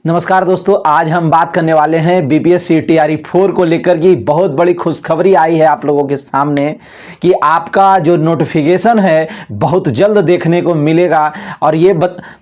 नमस्कार दोस्तों, आज हम बात करने वाले हैं बीपीएससी टीआरई 4 को लेकर की बहुत बड़ी खुशखबरी आई है आप लोगों के सामने कि आपका जो नोटिफिकेशन है बहुत जल्द देखने को मिलेगा। और ये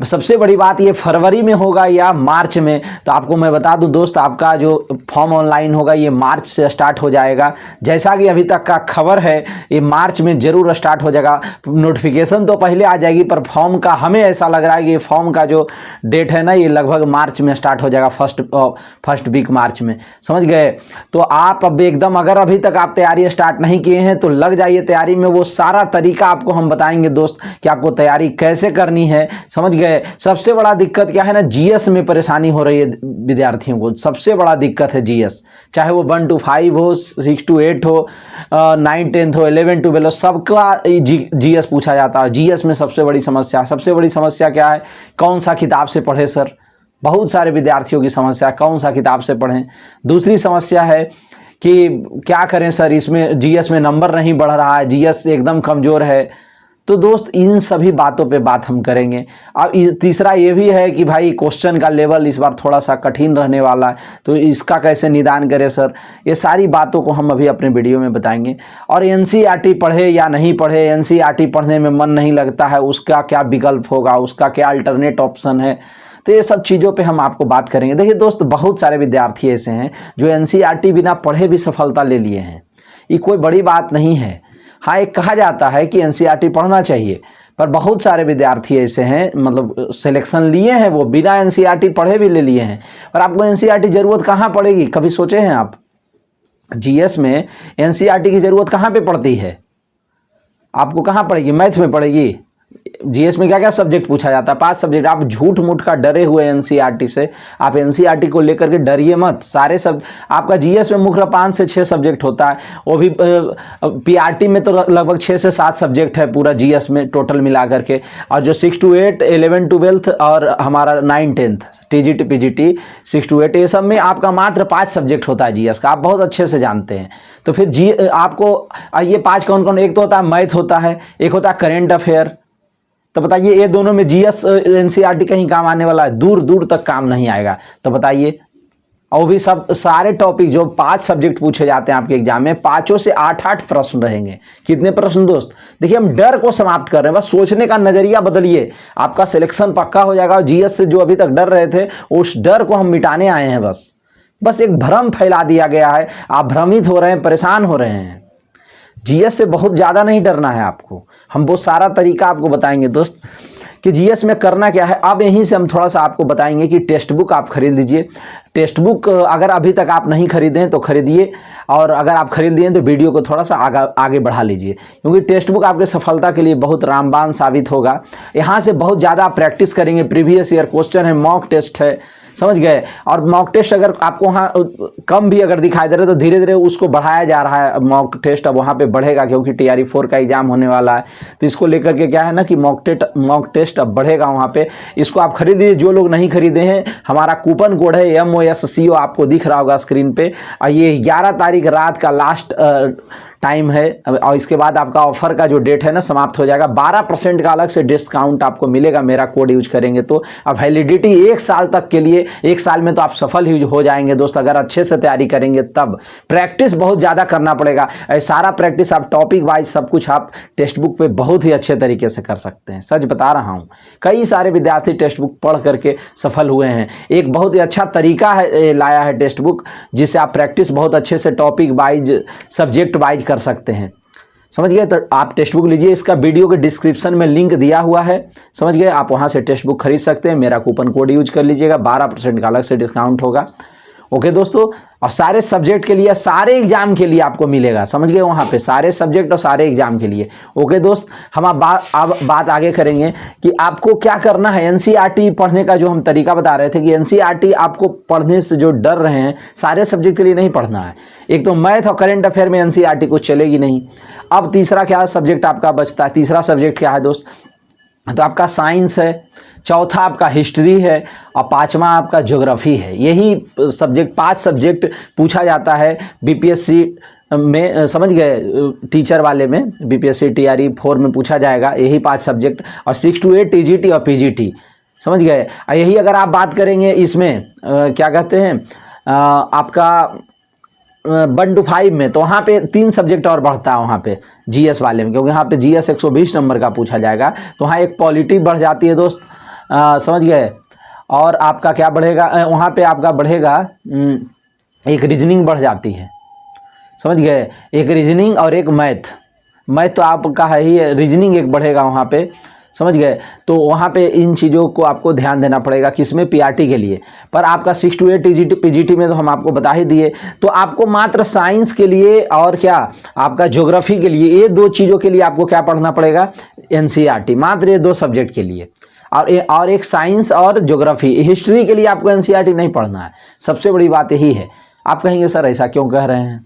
सबसे बड़ी बात ये फरवरी में होगा या मार्च में। तो आपको मैं बता दूं दोस्त, आपका जो फॉर्म ऑनलाइन होगा ये मार्च से स्टार्ट हो जाएगा। जैसा कि अभी तक का खबर है ये मार्च में ज़रूर स्टार्ट हो जाएगा। नोटिफिकेशन तो पहले आ जाएगी पर फॉर्म का हमें ऐसा लग रहा है कि फॉर्म का जो डेट है ना ये लगभग मार्च में स्टार्ट हो जाएगा, फर्स्ट वीक मार्च में, समझ गए। तो आप अब एकदम अगर अभी तक आप तैयारी स्टार्ट नहीं किए हैं तो लग जाइए तैयारी में। वो सारा तरीका आपको हम बताएंगे दोस्त कि आपको तैयारी कैसे करनी है, समझ गए। सबसे बड़ा दिक्कत क्या है ना, जीएस में परेशानी हो रही है विद्यार्थियों को। सबसे बड़ा दिक्कत है जीएस, चाहे वो 1 to 5 हो, 6 to 8 हो, 9 10 हो, 11 12 हो, सबका जीएस पूछा जाता है। जीएस में सबसे बड़ी समस्या क्या है, कौन सा किताब से पढ़े सर। बहुत सारे विद्यार्थियों की समस्या कौन सा किताब से पढ़ें। दूसरी समस्या है कि क्या करें सर, इसमें जीएस में नंबर नहीं बढ़ रहा है, जीएस एकदम कमज़ोर है। तो दोस्त इन सभी बातों पे बात हम करेंगे। अब तीसरा ये भी है कि भाई क्वेश्चन का लेवल इस बार थोड़ा सा कठिन रहने वाला है, तो इसका कैसे निदान करें सर। ये सारी बातों को हम अभी अपने वीडियो में बताएंगे। और एनसीईआरटी पढ़े या नहीं पढ़े, एनसीईआरटी पढ़ने में मन नहीं लगता है, उसका क्या विकल्प होगा, उसका क्या अल्टरनेट ऑप्शन है। तो ये सब चीज़ों पे हम आपको बात करेंगे। देखिए दोस्त, बहुत सारे विद्यार्थी ऐसे हैं जो एनसीईआरटी बिना पढ़े भी सफलता ले लिए हैं। ये कोई बड़ी बात नहीं है। हाँ, एक कहा जाता है कि एनसीईआरटी पढ़ना चाहिए, पर बहुत सारे विद्यार्थी ऐसे हैं, मतलब सिलेक्शन लिए हैं वो बिना एनसीईआरटी पढ़े भी ले लिए हैं। पर आपको एनसीईआरटी ज़रूरत कहाँ पड़ेगी, कभी सोचे हैं आप? जीएस में एनसीईआरटी की ज़रूरत कहाँ पे पड़ती है? आपको कहाँ पड़ेगी? मैथ में पड़ेगी। जीएस में क्या क्या सब्जेक्ट पूछा जाता है? 5 सब्जेक्ट। आप झूठ मूठ का डरे हुए एनसीईआरटी से, आप एनसीईआरटी को लेकर के डरिए मत। सारे सब आपका जीएस में मुख्य 5 से 6 सब्जेक्ट होता है, वो भी पीआरटी में तो लगभग 6 से 7 सब्जेक्ट है पूरा जीएस में टोटल मिला करके। और जो 6 to 8, 11 12 और हमारा 9 10 टीजीटी पीजीटी 6 to 8, ये सब में आपका मात्र 5 सब्जेक्ट होता है जीएस का, आप बहुत अच्छे से जानते हैं। तो फिर आपको ये 5 कौन कौन? एक तो होता है मैथ होता है, एक होता है करेंट अफेयर। तो बताइए ये दोनों में जीएस एनसीईआरटी कहीं काम आने वाला है? दूर दूर तक काम नहीं आएगा। तो बताइए, और भी सब सारे टॉपिक जो 5 सब्जेक्ट पूछे जाते हैं आपके एग्जाम में, 5 से 8 प्रश्न रहेंगे। कितने प्रश्न दोस्त? देखिए हम डर को समाप्त कर रहे हैं, बस सोचने का नजरिया बदलिए, आपका सिलेक्शन पक्का हो जाएगा। और जीएस से जो अभी तक डर रहे थे उस डर को हम मिटाने आए हैं। बस एक भ्रम फैला दिया गया है, आप भ्रमित हो रहे हैं, परेशान हो रहे हैं। जीएस से बहुत ज़्यादा नहीं डरना है आपको, हम वो सारा तरीका आपको बताएंगे दोस्त कि जीएस में करना क्या है। अब यहीं से हम थोड़ा सा आपको बताएंगे कि टेक्स्ट बुक आप खरीद लीजिए। टेक्स्ट बुक अगर अभी तक आप नहीं खरीदें तो खरीदिए, और अगर आप खरीद दिए तो वीडियो को थोड़ा सा आगे बढ़ा लीजिए, क्योंकि टेक्स्ट बुक आपके सफलता के लिए बहुत रामबाण साबित होगा। यहाँ से बहुत ज़्यादा प्रैक्टिस करेंगे, प्रीवियस ईयर क्वेश्चन है, मॉक टेस्ट है, समझ गए। और मॉक टेस्ट अगर आपको वहाँ कम भी अगर दिखाई दे रहा है तो धीरे धीरे उसको बढ़ाया जा रहा है। मॉक टेस्ट अब वहाँ पे बढ़ेगा क्योंकि टीआरई 4 का एग्जाम होने वाला है। तो इसको लेकर के क्या है ना कि मॉक टेस्ट अब बढ़ेगा वहाँ पे। इसको आप खरीदिए। जो लोग नहीं खरीदे हैं, हमारा कूपन कोड है MOSCO, आपको दिख रहा होगा स्क्रीन पे। और ये 11 तारीख रात का लास्ट टाइम है, और इसके बाद आपका ऑफर का जो डेट है ना समाप्त हो जाएगा। 12% का अलग से डिस्काउंट आपको मिलेगा मेरा कोड यूज करेंगे तो। अब वैलिडिटी 1 साल तक के लिए, 1 साल में तो आप सफल ही हो जाएंगे दोस्त अगर अच्छे से तैयारी करेंगे। तब प्रैक्टिस बहुत ज़्यादा करना पड़ेगा। सारा प्रैक्टिस आप टॉपिक वाइज सब कुछ आप टेक्स्ट बुक पे बहुत ही अच्छे तरीके से कर सकते हैं। सच बता रहा हूँ, कई सारे विद्यार्थी टेक्स्ट बुक पढ़ करके सफल हुए हैं। एक बहुत ही अच्छा तरीका है लाया है टेक्स्ट बुक, जिससे आप प्रैक्टिस बहुत अच्छे से टॉपिक वाइज, सब्जेक्ट वाइज कर सकते हैं, समझ गए। तो आप टेक्स्ट बुक लीजिए, इसका वीडियो के डिस्क्रिप्शन में लिंक दिया हुआ है, समझ गए। आप वहां से टेक्स्ट बुक खरीद सकते हैं, मेरा कूपन कोड यूज कर लीजिएगा, 12% का अलग से डिस्काउंट होगा। ओके दोस्तों, और सारे सब्जेक्ट के लिए, सारे एग्जाम के लिए आपको मिलेगा, समझ गए। वहाँ पे सारे सब्जेक्ट और सारे एग्जाम के लिए। ओके दोस्त, हम अब बात आगे करेंगे कि आपको क्या करना है। एनसीईआरटी पढ़ने का जो हम तरीका बता रहे थे कि एनसीईआरटी आपको पढ़ने से जो डर रहे हैं, सारे सब्जेक्ट के लिए नहीं पढ़ना है। एक तो मैथ और करेंट अफेयर में एनसीईआरटी कुछ चलेगी नहीं। अब तीसरा क्या सब्जेक्ट आपका बचता है? तीसरा सब्जेक्ट क्या है दोस्त? तो आपका साइंस है, चौथा आपका हिस्ट्री है, और 5वां आपका ज्योग्राफी है। यही सब्जेक्ट, 5 सब्जेक्ट पूछा जाता है बीपीएससी में, समझ गए। टीचर वाले में बीपीएससी टीआरई 4 में पूछा जाएगा यही 5 सब्जेक्ट। और 6 to 8 टीजीटी और पीजीटी, समझ गए। यही अगर आप बात करेंगे इसमें क्या कहते हैं आपका 1 to 5 में, तो वहाँ पे 3 सब्जेक्ट और बढ़ता है वहाँ पे जीएस वाले में, क्योंकि यहाँ पे जीएस 120 नंबर का पूछा जाएगा, तो वहाँ एक पॉलिटी बढ़ जाती है दोस्त, समझ गए। और आपका क्या बढ़ेगा वहाँ पे, आपका बढ़ेगा एक रीजनिंग बढ़ जाती है, समझ गए। एक रीजनिंग और एक मैथ तो आपका है ही, रीजनिंग एक बढ़ेगा वहाँ पे, समझ गए। तो वहाँ पे इन चीज़ों को आपको ध्यान देना पड़ेगा, किसमें, पीआरटी के लिए। पर आपका 6 to 8 पीजीटी में तो हम आपको बता ही दिए। तो आपको मात्र साइंस के लिए और क्या आपका ज्योग्राफी के लिए, ये 2 चीज़ों के लिए आपको क्या पढ़ना पड़ेगा, एनसीईआरटी, मात्र ये 2 सब्जेक्ट के लिए। और एक साइंस और ज्योग्राफी, हिस्ट्री के लिए आपको एनसीईआरटी नहीं पढ़ना है। सबसे बड़ी बात यही है। आप कहेंगे सर ऐसा क्यों कह रहे हैं?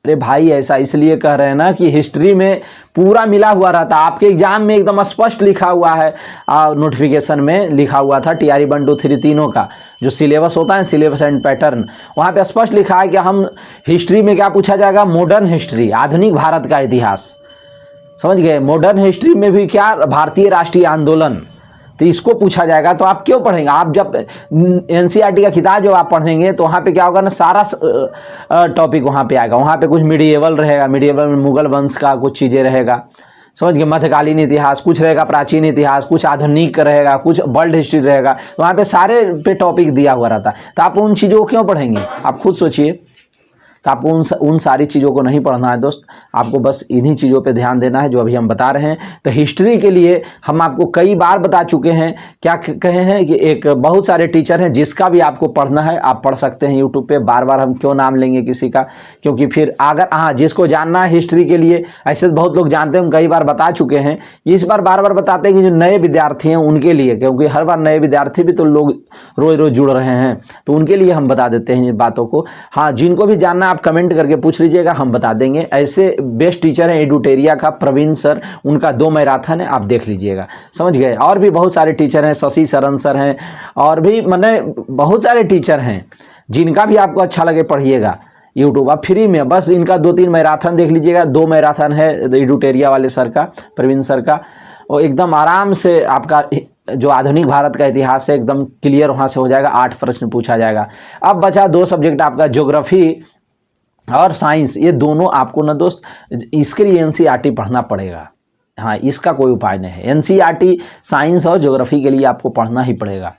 अरे भाई ऐसा इसलिए कह रहे हैं ना कि हिस्ट्री में पूरा मिला हुआ रहता है। आपके एग्जाम में एकदम स्पष्ट लिखा हुआ है, नोटिफिकेशन में लिखा हुआ था TRE 1 2 3 तीनों का जो सिलेबस होता है, सिलेबस एंड पैटर्न, वहाँ पे स्पष्ट लिखा है कि हम हिस्ट्री में क्या पूछा जाएगा, मॉडर्न हिस्ट्री, आधुनिक भारत का इतिहास, समझ गए। मॉडर्न हिस्ट्री में भी क्या, भारतीय राष्ट्रीय आंदोलन, तो इसको पूछा जाएगा। तो आप क्यों पढ़ेंगे? आप जब एनसीईआरटी का किताब जो आप पढ़ेंगे तो वहाँ पे क्या होगा ना, सारा टॉपिक वहाँ पे आएगा। वहाँ पे कुछ मिडिएवल रहेगा, मिडिएवल में मुगल वंश का कुछ चीज़ें रहेगा, समझ गए, मध्यकालीन इतिहास कुछ रहेगा, प्राचीन इतिहास कुछ, आधुनिक रहेगा कुछ, वर्ल्ड हिस्ट्री रहेगा। तो वहाँ पे सारे पे टॉपिक दिया हुआ रहता है। तो आप उन चीज़ों को क्यों पढ़ेंगे? आप खुद सोचिए। तो आपको उन सारी चीज़ों को नहीं पढ़ना है दोस्त, आपको बस इन्हीं चीज़ों पे ध्यान देना है जो अभी हम बता रहे हैं। तो हिस्ट्री के लिए हम आपको कई बार बता चुके हैं, क्या कहे हैं कि एक बहुत सारे टीचर हैं, जिसका भी आपको पढ़ना है आप पढ़ सकते हैं यूट्यूब पे। बार बार हम क्यों नाम लेंगे किसी का, क्योंकि फिर अगर जिसको जानना है हिस्ट्री के लिए, ऐसे बहुत लोग जानते हैं, हम कई बार बता चुके हैं। इस बार बार बार बताते हैं कि जो नए विद्यार्थी हैं उनके लिए, क्योंकि हर बार नए विद्यार्थी भी तो लोग रोज़ रोज़ जुड़ रहे हैं, तो उनके लिए हम बता देते हैं ये बातों को। हाँ, जिनको भी जानना आप कमेंट करके पूछ लीजिएगा, हम बता देंगे। ऐसे बेस्ट टीचर हैं एडुटेरिया का प्रवीण सर, उनका 2 मैराथन है, आप देख लीजिएगा, समझ गए। और भी बहुत सारे टीचर हैं, शशि शरण सर हैं, और भी मैंने बहुत सारे टीचर हैं, जिनका भी आपको अच्छा लगे पढ़िएगा यूट्यूब, आप फ्री में बस इनका 2-3 मैराथन देख लीजिएगा। 2 मैराथन है एडुटेरिया वाले सर का, प्रवीण सर का, और एकदम आराम से आपका जो आधुनिक भारत का इतिहास है एकदम क्लियर वहाँ से हो जाएगा। 8 प्रश्न पूछा जाएगा। अब बचा 2 सब्जेक्ट आपका, ज्योग्राफी और साइंस। ये दोनों आपको ना दोस्त, इसके लिए एनसीईआरटी पढ़ना पड़ेगा। हाँ, इसका कोई उपाय नहीं है। एनसीईआरटी साइंस और ज्योग्राफी के लिए आपको पढ़ना ही पड़ेगा।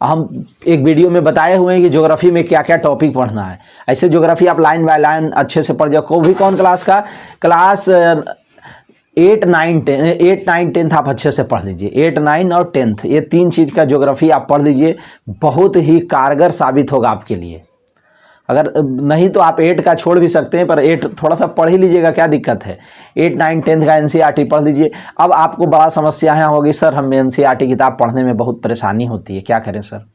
हम एक वीडियो में बताए हुए हैं कि ज्योग्राफी में क्या क्या टॉपिक पढ़ना है। ऐसे ज्योग्राफी आप लाइन बाय लाइन अच्छे से पढ़ जाओ। कौन क्लास का, क्लास 8, 9, 10th आप अच्छे से पढ़ लीजिए। 8, 9 और 10th, ये 3 चीज़ का ज्योग्राफी आप पढ़ लीजिए, बहुत ही कारगर साबित होगा आपके लिए। अगर नहीं तो आप 8 का छोड़ भी सकते हैं, पर 8 थोड़ा सा पढ़ ही लीजिएगा, क्या दिक्कत है। 8, 9, 10th का एनसीईआरटी पढ़ लीजिए। अब आपको बड़ा समस्याएं होगी, सर हमें एनसीईआरटी किताब पढ़ने में बहुत परेशानी होती है, क्या करें सर?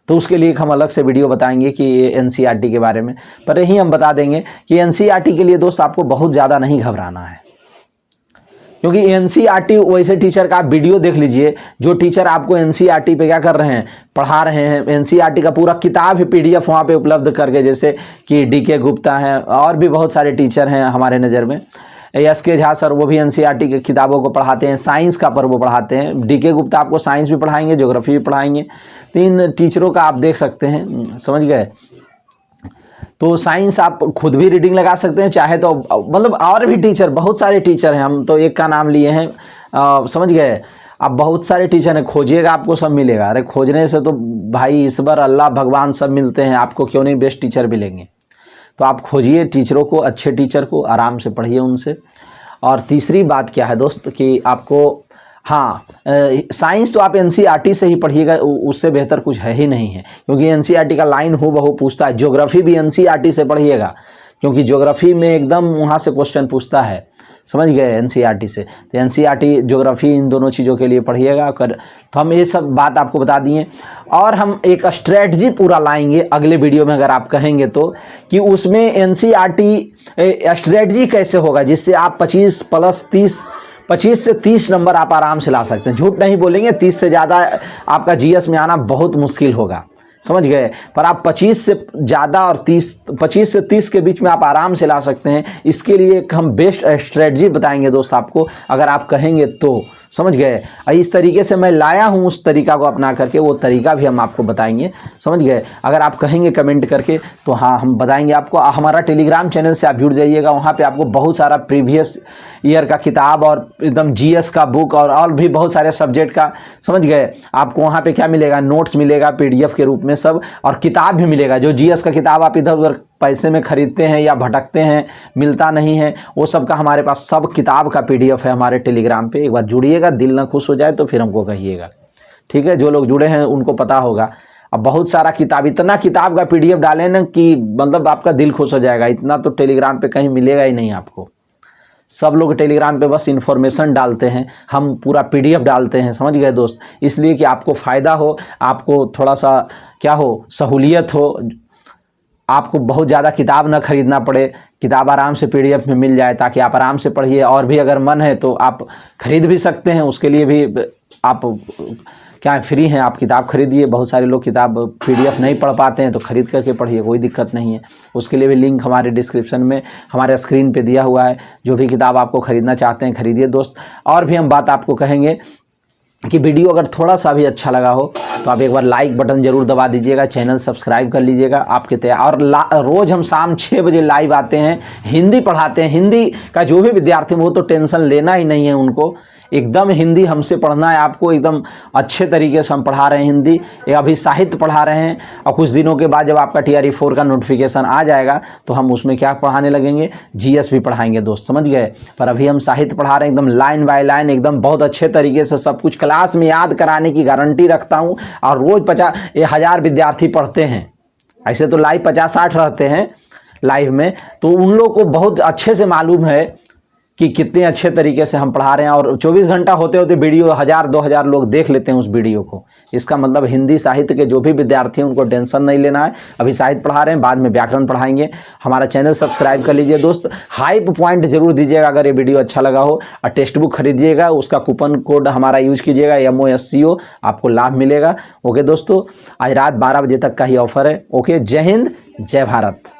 तो उसके लिए हम अलग से वीडियो बताएंगे कि एनसीईआरटी के बारे में। पर यही हम बता देंगे कि एनसीईआरटी के लिए दोस्त आपको बहुत ज़्यादा नहीं घबराना है, क्योंकि एनसीईआरटी वैसे टीचर का आप वीडियो देख लीजिए, जो टीचर आपको एनसीईआरटी पे क्या कर रहे हैं, पढ़ा रहे हैं। एनसीईआरटी का पूरा किताब है, PDF वहाँ पे उपलब्ध करके, जैसे कि DK गुप्ता हैं, और भी बहुत सारे टीचर हैं हमारे नज़र में। SK झा सर, वो भी एनसीईआरटी की किताबों को पढ़ाते हैं, साइंस का पर वो पढ़ाते हैं। DK गुप्ता आपको साइंस भी पढ़ाएंगे, ज्योग्राफी भी पढ़ाएंगे। 3 टीचरों का आप देख सकते हैं, समझ गए। तो साइंस आप खुद भी रीडिंग लगा सकते हैं, चाहे तो मतलब और भी टीचर, बहुत सारे टीचर हैं, हम तो एक का नाम लिए हैं, समझ गए। आप बहुत सारे टीचर हैं, खोजिएगा आपको सब मिलेगा। अरे खोजने से तो भाई ईश्वर, अल्लाह, भगवान सब मिलते हैं, आपको क्यों नहीं बेस्ट टीचर मिलेंगे। तो आप खोजिए टीचरों को, अच्छे टीचर को, आराम से पढ़िए उनसे। और तीसरी बात क्या है दोस्त कि आपको, हाँ, साइंस तो आप एनसीईआरटी से ही पढ़िएगा, उससे बेहतर कुछ है ही नहीं है, क्योंकि एनसीईआरटी का लाइन हो बहु पूछता है। ज्योग्राफी भी एनसीईआरटी से पढ़िएगा, क्योंकि ज्योग्राफी में एकदम वहाँ से क्वेश्चन पूछता है, समझ गए, एनसीईआरटी से। तो एनसीईआरटी, ज्योग्राफी, इन दोनों चीज़ों के लिए पढ़िएगा। तो हम ये सब बात आपको बता दिए, और हम एक स्ट्रेटजी पूरा लाएंगे अगले वीडियो में, अगर आप कहेंगे तो, कि उसमें एनसीईआरटी स्ट्रेटजी कैसे होगा जिससे आप 25 से 30 नंबर आप आराम से ला सकते हैं। झूठ नहीं बोलेंगे, 30 से ज़्यादा आपका जीएस में आना बहुत मुश्किल होगा, समझ गए। पर आप 25 से ज़्यादा और 25 से 30 के बीच में आप आराम से ला सकते हैं। इसके लिए हम बेस्ट स्ट्रेटजी बताएंगे दोस्त आपको, अगर आप कहेंगे तो समझ गए। इस तरीके से मैं लाया हूँ उस तरीका को अपना करके, वो तरीका भी हम आपको बताएंगे, समझ गए। अगर आप कहेंगे कमेंट करके तो हाँ हम बताएंगे आपको। हमारा टेलीग्राम चैनल से आप जुड़ जाइएगा, वहाँ पे आपको बहुत सारा प्रीवियस ईयर का किताब और एकदम जीएस का बुक और भी बहुत सारे सब्जेक्ट का, समझ गए। आपको वहाँ पे क्या मिलेगा, नोट्स मिलेगा पीडीएफ के रूप में सब, और किताब भी मिलेगा। जो जीएस का किताब आप इधर उधर पैसे में खरीदते हैं या भटकते हैं, मिलता नहीं है, वो सब का हमारे पास सब किताब का पीडीएफ है हमारे टेलीग्राम पे। एक बार जुड़िएगा, दिल ना खुश हो जाए तो फिर हमको कहिएगा, ठीक है। जो लोग जुड़े हैं उनको पता होगा। अब बहुत सारा किताब, इतना किताब का पीडीएफ डालें ना कि मतलब आपका दिल खुश हो जाएगा। इतना तो टेलीग्राम पे कहीं मिलेगा ही नहीं आपको। सब लोग टेलीग्राम पे बस इन्फॉर्मेशन डालते हैं, हम पूरा पीडीएफ डालते हैं, समझ गए दोस्त। इसलिए कि आपको फ़ायदा हो, आपको थोड़ा सा क्या हो, सहूलियत हो, आपको बहुत ज़्यादा किताब ना खरीदना पड़े, किताब आराम से पीडीएफ में मिल जाए, ताकि आप आराम से पढ़िए। और भी अगर मन है तो आप खरीद भी सकते हैं, उसके लिए भी आप क्या फ्री हैं, आप किताब खरीदिए। बहुत सारे लोग किताब पीडीएफ नहीं पढ़ पाते हैं तो खरीद करके पढ़िए, कोई दिक्कत नहीं है। उसके लिए भी लिंक हमारे डिस्क्रिप्शन में, हमारे स्क्रीन पे दिया हुआ है। जो भी किताब आपको खरीदना चाहते हैं खरीदिए दोस्त। और भी हम बात आपको कहेंगे कि वीडियो अगर थोड़ा सा भी अच्छा लगा हो तो आप एक बार लाइक बटन जरूर दबा दीजिएगा, चैनल सब्सक्राइब कर लीजिएगा आपके तैयार। और रोज़ हम शाम 6 बजे लाइव आते हैं, हिंदी पढ़ाते हैं। हिंदी का जो भी विद्यार्थी, वो तो टेंशन लेना ही नहीं है उनको, एकदम हिंदी हमसे पढ़ना है आपको, एकदम अच्छे तरीके से हम पढ़ा रहे हैं हिंदी। ये अभी साहित्य पढ़ा रहे हैं, और कुछ दिनों के बाद जब आपका TRE 4 का नोटिफिकेशन आ जाएगा तो हम उसमें क्या पढ़ाने लगेंगे, GS भी पढ़ाएंगे दोस्त, समझ गए। पर अभी हम साहित्य पढ़ा रहे हैं, एकदम लाइन बाय लाइन, एकदम बहुत अच्छे तरीके से सब कुछ क्लास में याद कराने की गारंटी रखता हूँ। और रोज़ 1000 विद्यार्थी पढ़ते हैं। ऐसे तो लाइव 50-60 रहते हैं लाइव में, तो उन लोग को बहुत अच्छे से मालूम है कि कितने अच्छे तरीके से हम पढ़ा रहे हैं। और 24 घंटा होते होते वीडियो 1000-2000 लोग देख लेते हैं उस वीडियो को। इसका मतलब हिंदी साहित्य के जो भी विद्यार्थी हैं उनको टेंशन नहीं लेना है। अभी साहित्य पढ़ा रहे हैं, बाद में व्याकरण पढ़ाएंगे। हमारा चैनल सब्सक्राइब कर लीजिए दोस्त। हाइप पॉइंट जरूर दीजिएगा अगर ये वीडियो अच्छा लगा हो, और टेक्स्ट बुक खरीदिएगा, उसका कूपन कोड हमारा यूज कीजिएगा MOSCO, आपको लाभ मिलेगा। ओके दोस्तों, आज रात 12 बजे तक का ही ऑफर है। ओके, जय हिंद, जय भारत।